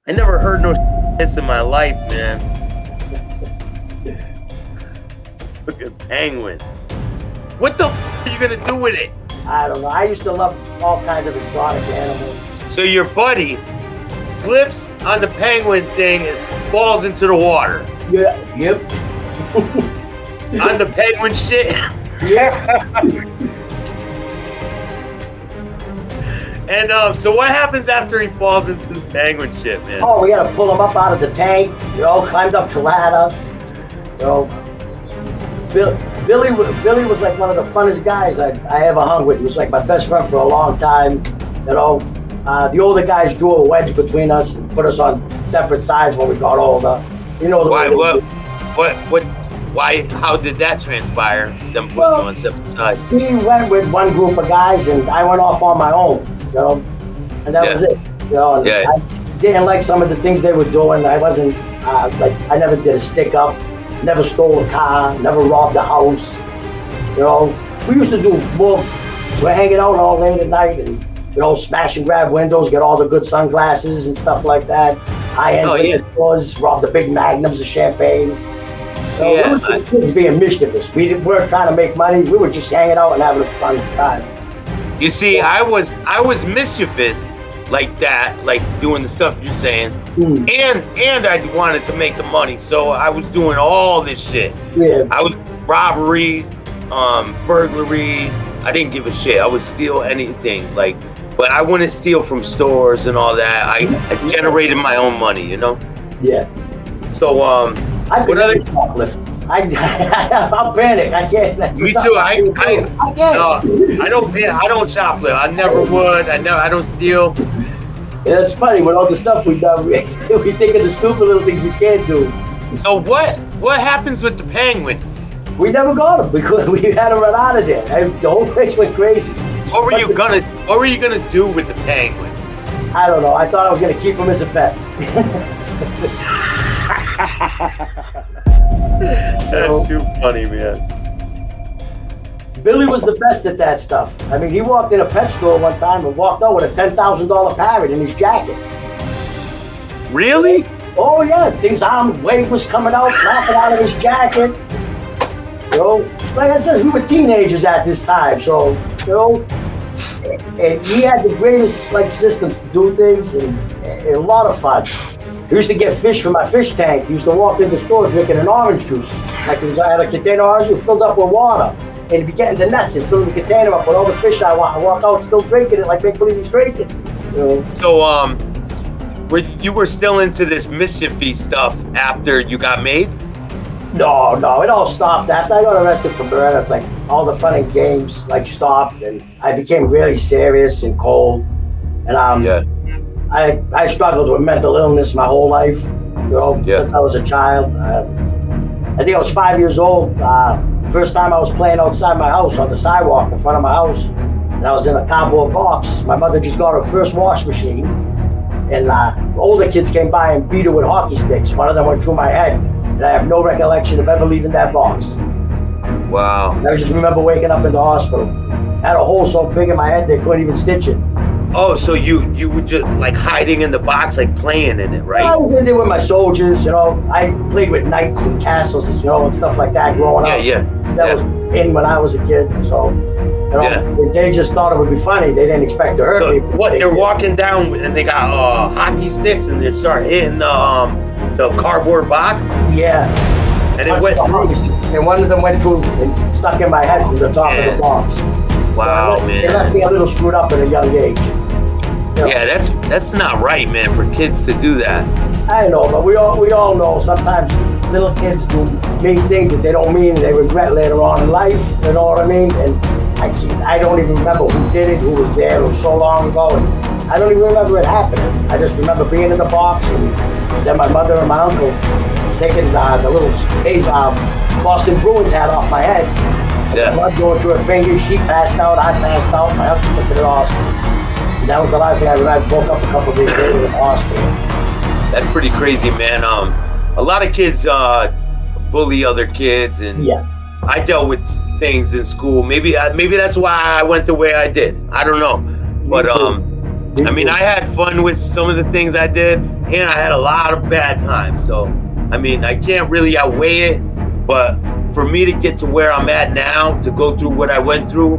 I never heard no this in my life, man. Look at penguin. What the are you gonna do with it? I don't know. I used to love all kinds of exotic animals. So your buddy slips on the penguin thing and falls into the water. Yeah. Yep. On the penguin shit. Yeah. And so what happens after he falls into the penguin shit, man? Oh, we had to pull him up out of the tank. Climbed up the ladder. Billy was like one of the funnest guys I ever hung with. He was like my best friend for a long time. The older guys drew a wedge between us and put us on separate sides when we got older. Why? Why? How did that transpire? Them putting on separate sides. He went with one group of guys, and I went off on my own. And that was it. I didn't like some of the things they were doing. I wasn't I never did a stick up, never stole a car, never robbed a house. We used to do more. We're hanging out all late at night and smash and grab windows, get all the good sunglasses and stuff like that. High-end stores, rob the big magnums of champagne. We were kids being mischievous. We weren't trying to make money. We were just hanging out and having a fun time. You see, I was mischievous like that, like doing the stuff you're saying, and I wanted to make the money, so I was doing all this shit. Yeah. I was robberies, burglaries. I didn't give a shit. I would steal anything, but I wouldn't steal from stores and all that. I generated my own money, Yeah. So I what other shoplift? I'll panic. I can't. Me too. I can't. No, I don't shoplift. I never would. I don't steal. Yeah, it's funny with all the stuff we've done. We think of the stupid little things we can't do. So what happens with the penguin? We never got him because we had to run out of there. The whole place went crazy. What were you gonna do with the penguin? I don't know. I thought I was gonna keep him as a pet. That's too funny, man. Billy was the best at that stuff. I mean, he walked in a pet store one time and walked out with a $10,000 parrot in his jacket. Really? Oh yeah, things armed wave was coming out, knocking out of his jacket. Like I said, we were teenagers at this time, so and he had the greatest systems to do things and a lot of fun. I used to get fish from my fish tank. He used to walk in the store drinking an orange juice. I had a container of orange juice filled up with water. And he'd be getting the nets and filling the container up with all the fish I want. I walk out still drinking it like make believe he's drinking. So, you were still into this mischiefy stuff after you got made? No, it all stopped. After I got arrested for murder, it's like all the fun and games stopped and I became really serious and cold. And I struggled with mental illness my whole life, since I was a child. I think I was 5 years old. First time I was playing outside my house on the sidewalk in front of my house, and I was in a cardboard box. My mother just got her first wash machine, and older kids came by and beat her with hockey sticks. One of them went through my head, and I have no recollection of ever leaving that box. Wow. I just remember waking up in the hospital. I had a hole so big in my head they couldn't even stitch it. Oh, so you were just hiding in the box, playing in it, right? I was in there with my soldiers, I played with knights and castles, and stuff like that growing up. That was in when I was a kid, so, they just thought it would be funny. They didn't expect to hurt me. What, they're walking down and they got hockey sticks and they start hitting the cardboard box? Yeah. And it went through. And one of them went through and stuck in my head from the top of the box. Wow, man. It left me a little screwed up at a young age. Yeah, that's not right, man, for kids to do that. I know, but we all know sometimes little kids do mean things that they don't mean and they regret later on in life, you know what I mean? And I don't even remember who did it, who was there. It was so long ago, and I don't even remember it happening. I just remember being in the box, and then my mother and my uncle taking the little Boston Bruins hat off my head. Yeah. Blood going through her fingers, she passed out, I passed out, my uncle took it off. And that was the last thing I remember. I woke up a couple of days later in the hospital. That's pretty crazy, man. A lot of kids bully other kids, and I dealt with things in school. Maybe that's why I went the way I did. I don't know, but I mean, I had fun with some of the things I did, and I had a lot of bad times. So, I mean, I can't really outweigh it, but for me to get to where I'm at now, to go through what I went through,